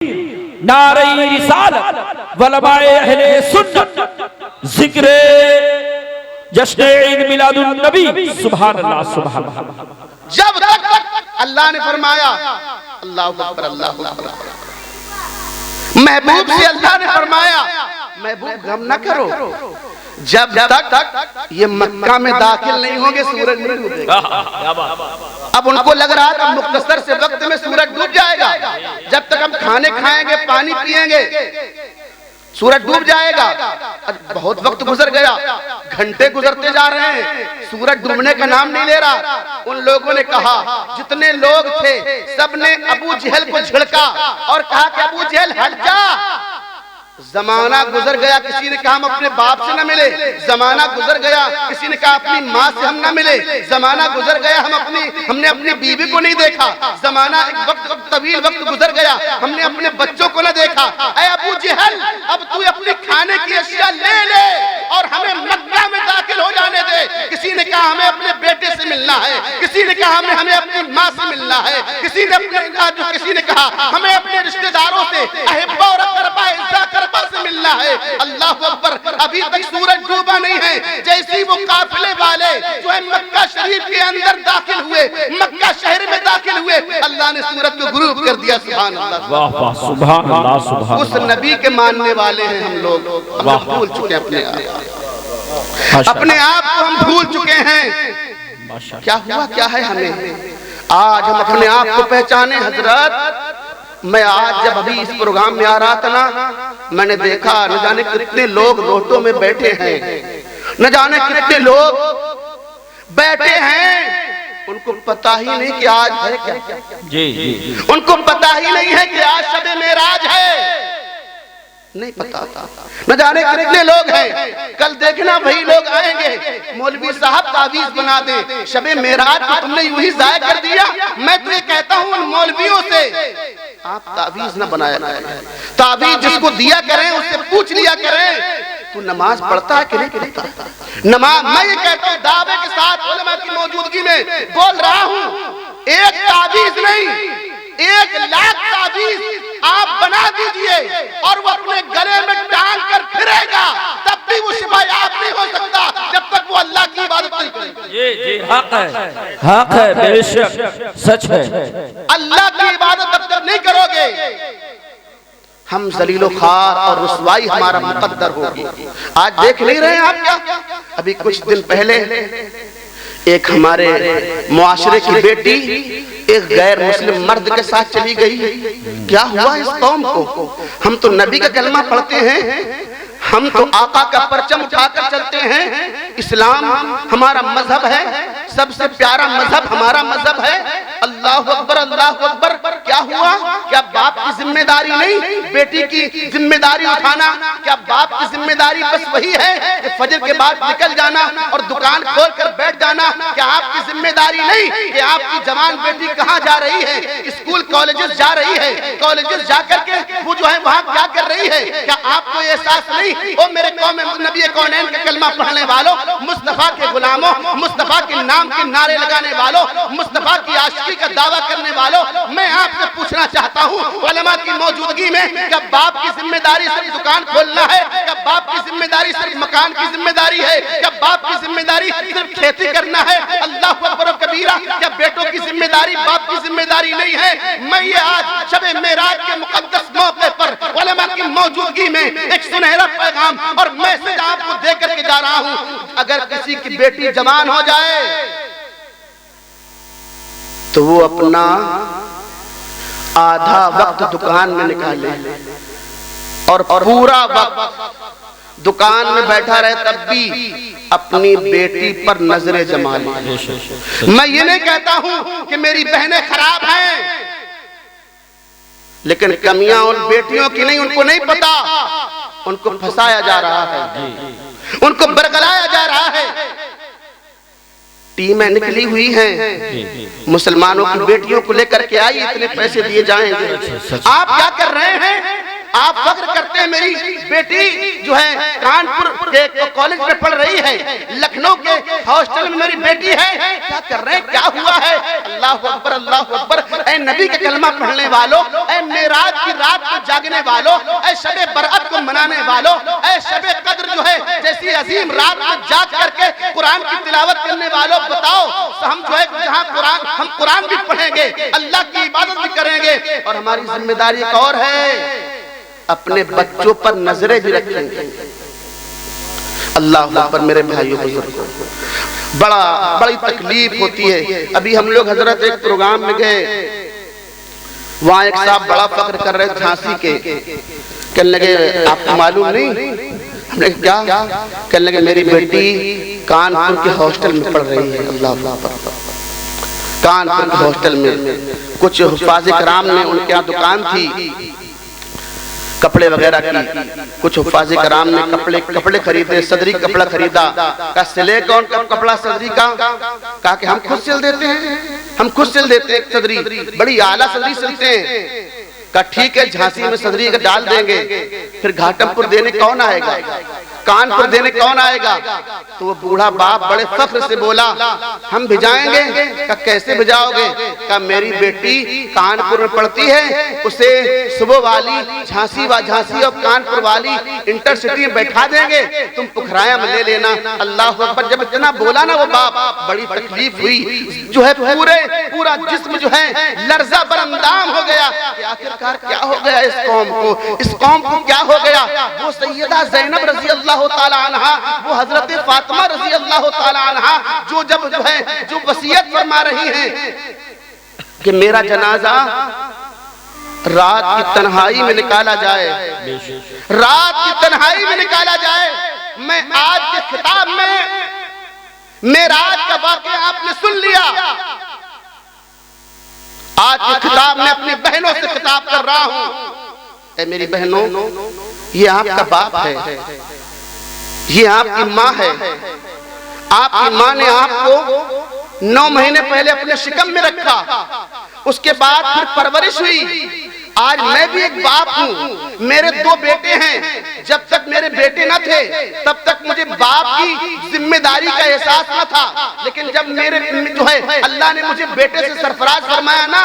नारे रिसालत वलमाए अहले सुन्नत जिक्र जश्न ईद मिलादुन नबी सुभान अल्लाह सुभान अल्लाह। जब तक अल्लाह ने फरमाया अल्लाहु अकबर अल्लाहु अकबर, महबूब से अल्लाह ने फरमाया महबूब गम न करो, जब तक ये मक्का में दाखिल नहीं होंगे सूरज नहीं डूबेगा। अब उनको लग रहा था मुख्तसर से वक्त में सूरज डूब जाएगा, जब तक हम खाने खाएंगे पानी पिएंगे सूरज डूब जाएगा। बहुत वक्त गुजर गया, घंटे गुजरते जा रहे हैं, सूरज डूबने का नाम नहीं ले रहा। उन लोगों ने कहा, जितने लोग थे सबने अबू जहल को झिड़का और कहा कि अबू जहल हट जा। जमाना गुजर गया, किसी ने कहा हम अपने बाप से न मिले, जमाना गुजर गया किसी ने कहा अपनी माँ से हम न मिले, जमाना गुजर गया हमने अपनी बीवी को नहीं देखा, जमाना एक वक्त तवील वक्त गुजर गया हमने अपने बच्चों को न देखा। ऐ अबू जहल, अब तू अपनी खाने की अशिया ले ले और हमें मक्का में दाखिल हो जाने दे। किसी ने कहा हमें अपने बेटे से मिलना है, किसी ने कहा हमें अपनी माँ से मिलना है, किसी ने कहा हमें अपने रिश्तेदारों से अहिब्बा और अक़रबा इज़्ज़ा करबा से मिलना है। अल्लाहु अकबर, अभी तक सूरज डूबा नहीं है। जैसे वो काफिले वाले जो है मक्का शरीफ के अंदर दाखिल हुए, मक्का शहर में दाखिल हुए, अल्लाह ने सूरज को गुरूब कर दिया। सुभान अल्लाह, वाह वाह, सुभान अल्लाह, सुभान। उस नबी के मानने वाले हैं हम लोग, हम भूल चुके अपने आप को हम भूल चुके हैं। क्या हुआ क्या है हमें, आज हम अपने आप को पहचाने। हजरत, मैं आज जब अभी इस प्रोग्राम में आ रहा था ना, मैंने देखा न जाने कितने लोग रोटों में बैठे हैं, न जाने कितने लोग बैठे हैं, उनको पता ही नहीं कि आज है क्या। जी जी, उनको पता ही नहीं है कि आज शब मेराज है, नहीं पता था। न जाने कितने लोग हैं, कल देखना वही लोग आएंगे, मौलवी साहब तावीज बना दे, शबे मेराज को तुमने यूं ही जाया कर दिया। मैं तो ये कहता हूँ उन मौलवियों से, आप तावीज न बनाया करें, तावीज जिसको दिया करें उससे पूछ लिया करें तू नमाज पढ़ता है कि नहीं पढ़ता। नमाज, मैं ये कहता हूँ दावे के साथ उलमा की मौजूदगी में बोल रहा हूँ, एक तावीज नहीं 1 लाख तावीज आप बना दीजिए और वो अपने गले में टांग कर फिरेगा, तब भी वो शिफायाब नहीं हो सकता जब तक वो अल्लाह की इबादत नहीं करेगा। जी हक है, हक है, बेशक सच है। अल्लाह की इबादत तब तक नहीं करोगे, हम जलीलो खार और रुसवाई हमारा मुकद्दर होगी। आज देख नहीं रहे हैं आप क्या, अभी कुछ दिन पहले एक हमारे मुआशरे की बेटी एक गैर मुस्लिम मर्द के साथ चली गई। क्या हुआ इस कौम को, हम तो नबी का कलमा पढ़ते हैं, हम तो आका का परचम उठाकर चलते हैं, इस्लाम हमारा मजहब है, सबसे प्यारा मजहब हमारा मजहब है। अल्लाहु अकबर अल्लाहु अकबर। क्या हुआ, क्या बाप की जिम्मेदारी नहीं बेटी की जिम्मेदारी उठाना, क्या बाप की जिम्मेदारी बस वही है कि फजर के बाद निकल जाना और दुकान खोल कर बैठ जाना। क्या आपकी जिम्मेदारी नहीं कि आपकी जवान बेटी कहाँ जा रही है, स्कूल कॉलेजेस जा रही है, कॉलेजेस जाकर के वो जो है वहाँ क्या कर रही है। क्या आपको एहसास नहीं, ओ मेरे कौम नबी कौनैन का कलमा पढ़ने वालों, मुस्तफा के गुलामों, मुस्तफा के नाम के नारे लगाने वालों, मुस्तफा की आशिकी का दावा करने वालों, मैं आपसे पूछना चाहता हूँ उलमा की मौजूदगी में, क्या बाप की जिम्मेदारी सिर्फ दुकान खोलना है, क्या बाप की जिम्मेदारी सिर्फ मकान की जिम्मेदारी है, क्या बाप की जिम्मेदारी सिर्फ खेती करना है। अल्लाहु अकबर कबीरा, क्या बेटों की जिम्मेदारी बाप की जिम्मेदारी नहीं है। मैं ये आज शब मेराज के मुकद्दस मौके पर उलमा की मौजूदगी में एक सुनहरा पैगाम और मैसेज आपको देकर के जा रहा हूँ। अगर किसी की बेटी जवान हो जाए तो वो अपना आधा वक्त दुकान में निकाले और पूरा वक्त दुकान में बैठा रहे, तब भी अपनी बेटी पर नजरें जमा ले। मैं ये नहीं कहता हूं कि मेरी बहनें खराब हैं, लेकिन कमियां उन बेटियों की नहीं, उनको नहीं पता, उनको फंसाया जा रहा है, उनको बरगलाया जा रहा है। टीमें निकली हुई हैं, मुसलमानों की बेटियों को लेकर के आई, इतने पैसे दिए जाएंगे। आप क्या कर रहे हैं, आप फख्र करते हैं मेरी बेटी जो है कानपुर के कॉलेज में पढ़ रही है, लखनऊ के हॉस्टल में मेरी बेटी है, क्या कर रहे हैं, क्या हुआ है? अल्लाह अकबर, अल्लाह अकबर। ऐ नबी के कलमा पढ़ने वालों, ऐ मेराज की रात को जागने वालों, ऐ शबे बरअत को मनाने वालों, ऐ शबे कद्र जो है जैसी अजीम रात में जाग करके कुरान की तिलावत करने वालों, बताओ हम जो है जहां कुरान, हम कुरान भी पढ़ेंगे, अल्लाह की इबादत भी करेंगे, और हमारी जिम्मेदारी एक और है, अपने बच्चों पर नजरें भी रखेंगे। अल्लाह पर मेरे भाइयों बुजुर्गों, बड़ी तकलीफ होती है। अभी हम लोग हजरत एक प्रोग्राम में गए, वहाँ एक साहब बड़ा फख्र कर रहे झांसी के, कहने लगे आपको मालूम नहीं? हमने क्या? कहने लगे मेरी बेटी कानपुर के हॉस्टल में पढ़ रही है। अल्लाह पर कानपुर के हॉस्टल में कुछ हुफ़ाज़ कराम ने, उनके यहाँ दुकान थी कपड़े वगैरह की, कुछ हुफ़ाज़ कराम ने कपड़े खरीदे, सदरी कपड़ा खरीदा। का सिले कौन का कपड़ा सदरी का? कहा कि हम खुद सिल देते हैं, हम खुद सिल देते हैं सदरी, बड़ी आला सदरी सिलते हैं। का ठीक है, झांसी में सदरी का डाल देंगे, फिर घाटमपुर देने कौन आएगा, कानपुर देने कौन आएगा? तो वो बूढ़ा बाप बड़े फख्र से बोला हम भिजाएंगे। का कैसे भिजाओगे? का मेरी बेटी कानपुर में पढ़ती है, उसे सुबह वाली झांसी और कानपुर वाली इंटरसिटी में बैठा देंगे, तुम पुखराया में ले लेना। अल्लाह अकबर। जब इतना बोला ना वो बाप, बड़ी तकलीफ हुई, जो है पूरा जिस्म जो है लर्जा बरंदाम हो गया। आखिरकार क्या हो गया इस कौम को, इस कौम को क्या हो गया? वो सैयदा ज़ैनब रज़ी अल्लाह ताला अन्हा, वो हजरत फातिमा रज़ी अल्लाह ताला अन्हा, जो वसीयत फरमा रही हैं कि मेरा जनाजा रात की तन्हाई में निकाला जाए, रात की तन्हाई में निकाला जाए। मैं आज के खिताब में मेराज का वाक़या आपने सुन लिया, आज के खिताब में अपनी बहनों से खिताब कर रहा हूं। ऐ मेरी बहनों, ये आपका बाप है, ये आपकी माँ है। आपकी माँ ने आपको 9 महीने पहले अपने शिकम में रखा, उसके बाद फिर परवरिश हुई। आज मैं भी एक बाप हूँ, मेरे 2 बेटे हैं। जब तक मेरे बेटे न थे तब तक मुझे बाप की जिम्मेदारी का एहसास न था, लेकिन जब मेरे जो है अल्लाह ने मुझे बेटे से सरफराज फरमाया ना,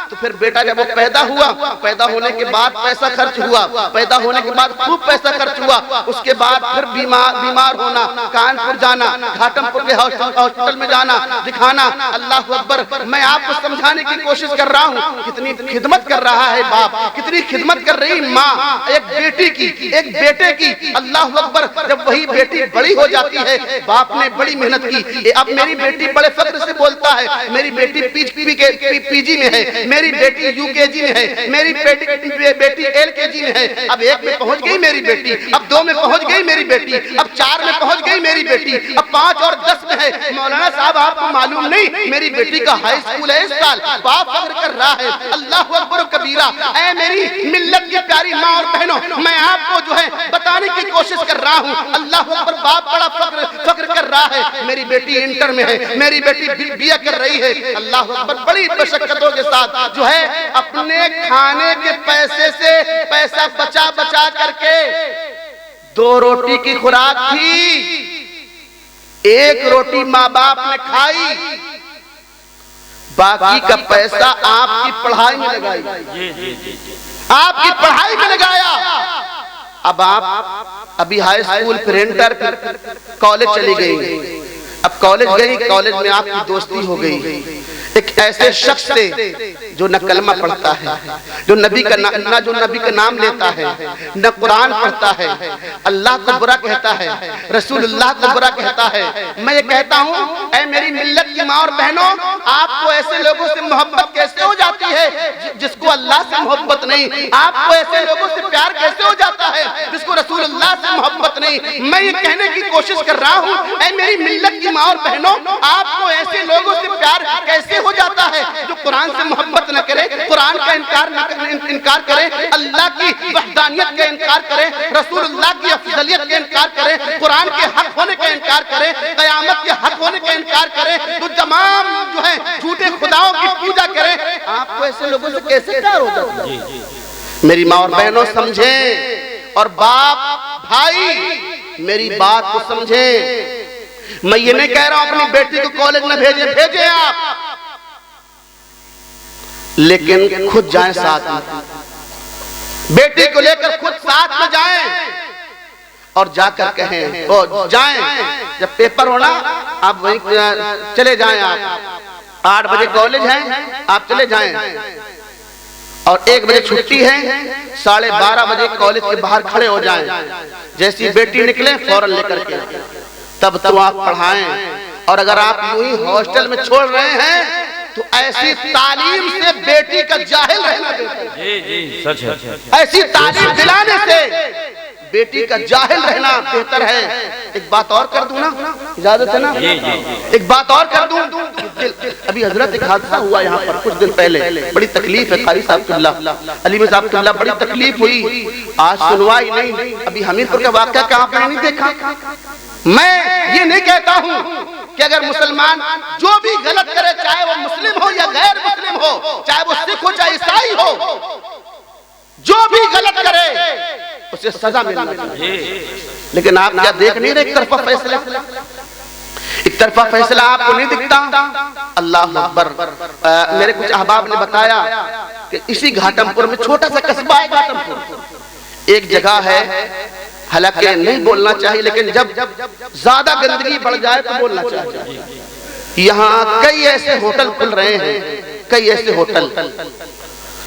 तो फिर बेटा जब वो पैदा हुआ, पैदा होने के बाद पैसा खर्च हुआ, पैदा होने के बाद खूब पैसा खर्च हुआ, उसके बाद फिर बीमार होना, कानपुर जाना, घाटमपुर के हॉस्पिटल में जाना, दिखाना। अल्लाह अकबर। मैं आपको समझाने की कोशिश कर रहा हूँ कितनी खिदमत कर रहा है बाप, कितनी खिदमत कर रही माँ एक बेटी की, एक बेटे की। अल्लाह अकबर। जब वही बेटी बड़ी हो जाती है, बाप ने बड़ी मेहनत की, अब मेरी बेटी बड़े फख्र से बोलता है मेरी बेटी पीजी में है, मेरी बेटी यूकेजी में है, मेरी बेटी एलकेजी में है। अब 1 में पहुंच गई मेरी बेटी, अब 2 में पहुंच गई मेरी बेटी, अब 4 में पहुंच गई मेरी बेटी, अब 5 और 10 में है। मौलाना साहब आपको मालूम नहीं, मेरी बेटी का हाई स्कूल है इस साल। बाप फख्र कर रहा है। अल्लाह अकबर कबीरा। ऐ मेरी मिल्लत की प्यारी माँ और बहनों, मैं आपको जो है बताने की कोशिश कर रहा हूँ। अल्लाह अकबर। बाप बड़ा फख्र कर रहा है, मेरी बेटी इंटर में है, मेरी बेटी बीए कर रही है। अल्लाह अकबर। बड़ी मशक्कतों के साथ जो है अपने खाने के पैसे से पैसा बचा करके 2 रोटी की खुराक थी, 1 रोटी माँ बाप ने खाई, बाकी का पैसा आपकी पढ़ाई में लगाई, आपकी पढ़ाई में लगाया। अब आप अभी हाई स्कूल फिर इंटर फिर कॉलेज चली गई। अब कॉलेज गई, कॉलेज में आपकी दोस्ती हो गई एक ऐसे शख्स से जो न कलमा पढ़ता है, जो नबी का नाम लेता है, न कुरान पढ़ता है, अल्लाह को बुरा कहता है, रसूलुल्लाह को बुरा कहता है। मैं ये कहता हूँ ऐ मेरी मिल्लत की माँ और बहनों, आपको ऐसे लोगों से मोहब्बत कैसे हो जाती है जिसको अल्लाह से मोहब्बत नहीं? आपको ऐसे लोगों से प्यार कैसे हो जाता है जिसको रसूलुल्लाह से मोहब्बत नहीं? मैं ये कहने की कोशिश कर रहा हूँ ऐ मेरी मिल्लत की माँ और बहनों, आपको ऐसे लोगों से प्यार कैसे हो जाता है जो कुरान से मोहब्बत न करे, कुरान का इनकार करे, अल्लाह की वहदानियत का इनकार करे, रसूलुल्लाह की अफजलियत का इनकार करे, कुरान के हक होने का इनकार करे, कयामत के हक होने का इनकार करे, तो तमाम जो है झूठे खुदाओं की पूजा करे। आपको ऐसे लोगों से कैसे प्यार हो जाता है? मेरी माँ और बहनों समझें, और बाप भाई मेरी बात को समझें। मैं ये नहीं कह रहा हूं अपनी बेटी को कॉलेज में भेजें आप, लेकिन खुद जाएं साथ में, बेटी को लेकर खुद साथ में जाएं और जाकर कहें, ओ जाएं, जब पेपर होना आप वहीं चले जाएं। आप 8 बजे कॉलेज है, आप चले जाएं, और 1 बजे छुट्टी है, 12:30 बजे कॉलेज के बाहर खड़े हो जाएं। जैसी बेटी निकले फौरन लेकर के तब तो आप पढ़ाएं। और अगर आप यूं ही हॉस्टल में छोड़ रहे हैं तो ऐसी तालीम से बेटी का जाहिल रहना बेहतर है। जी सच है। ऐसी तालीम दिलाने से बेटी का जाहिल रहना बेहतर है। एक बात और कर दूं ना, इजाजत है ना? एक बात और कर दूं। अभी हजरत एक हादसा हुआ यहाँ पर कुछ दिन पहले, बड़ी तकलीफ है। कारी साहब किबला, अली साहब किबला, बड़ी तकलीफ हुई। आज सुनवाई नहीं। अभी हमीरपुर का वाकया क्या आपने नहीं देखा? मैं ये नहीं कहता हूँ कि अगर मुसलमान जो भी गलत करे, चाहे वो मुस्लिम हो या गैर मुस्लिम हो, चाहे वो सिख हो चाहे ईसाई हो, जो भी गलत करे उसे सजा मिलनी चाहिए। लेकिन आप क्या देख नहीं रहे? एक तरफा फैसला, एक तरफा फैसला आपको नहीं दिखता? अल्लाह अकबर। मेरे कुछ अहबाब ने बताया कि इसी घाटमपुर में, छोटा सा कस्बा है घाटमपुर, एक जगह है, हालांकि नहीं बोलना चाहिए, लेकिन जब ज्यादा गंदगी बढ़ जाए तो बोलना चाहिए। यहाँ कई ऐसे होटल खुल रहे हैं, कई ऐसे होटल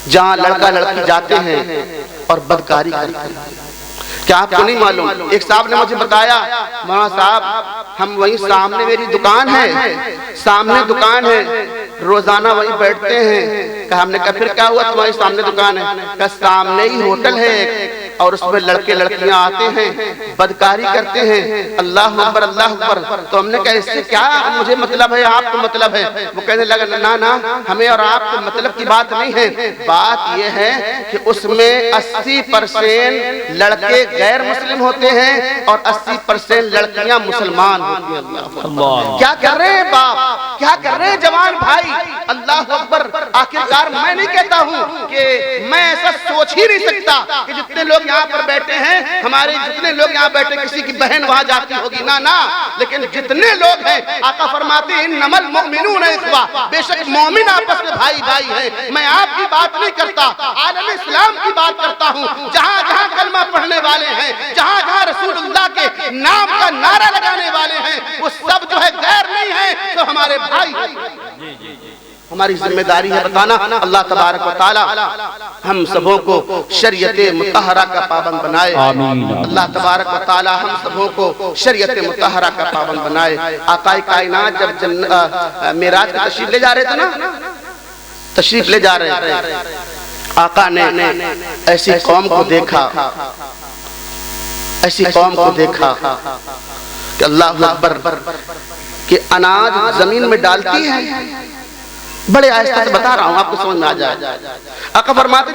जहाँ लड़का लड़की जाते हैं और बदकारी करते हैं। क्या आपको नहीं मालूम? एक साहब ने मुझे बताया, मौलाना साहब हम वहीं सामने, मेरी दुकान है, सामने दुकान है, रोजाना वहीं बैठते हैं। कहा, हमने कहा फिर क्या हुआ, तुम्हारी सामने दुकान है? कहा सामने ही होटल है और उसमें लड़के लड़कियां आते हैं, बदकारी करते हैं। अल्लाह अकबर, अल्लाह अकबर। तो हमने कहा इससे क्या मुझे मतलब है, आपको मतलब है? वो कहने लगा, ना ना, हमें और आपको मतलब की बात नहीं है। बात यह है कि उसमें 80% लड़के गैर मुस्लिम होते हैं और 80% लड़कियां मुसलमान होती हैं। अल्लाह, क्या कर रहे हैं बाप, क्या कर रहे हैं जवान भाई? अल्लाह अकबर। आखिरकार मैं नहीं कहता हूँ कि मैं ऐसा सोच ही नहीं सकता कि जितने लोग यहाँ पर बैठे हैं, हमारे जितने लोग यहाँ बैठे, किसी की बहन वहाँ जाती होगी, ना ना, लेकिन जितने लोग हैं, आका फरमाते हैं इन्नमल मुमिनूना इख्वा, बेशक मोमिन आपस में भाई भाई हैं। मैं आपकी बात नहीं करता, आलम इस्लाम की बात करता हूँ। जहाँ जहाँ कलमा पढ़ने वाले हैं, जहाँ जहाँ रसूलुल्लाह के नाम का नारा लगाने वाले हैं, वो सब जो है गैर नहीं है, तो हमारे भाई हैं। हमारी जिम्मेदारी है बताना। अल्लाह तबारक व तआला हम सबों को शरीयत मुतहरा का पाबंद बनाए। अल्लाह तबारक व तआला हम सबों को शरीयत मुतहरा का पाबंद बनाए। आकाए कायनात जब मेराज का तशरीफ ले जा रहे थे ना, तशरीफ ले जा रहे थे, आका ने ऐसी कौम को देखा, ऐसी कौम को देखा कि अल्लाह अकबर, कि अनाज जमीन में डालती है। बड़े आहिस्ता से बता रहा हूं, आपको समझ में आ जाए। आका फरमाते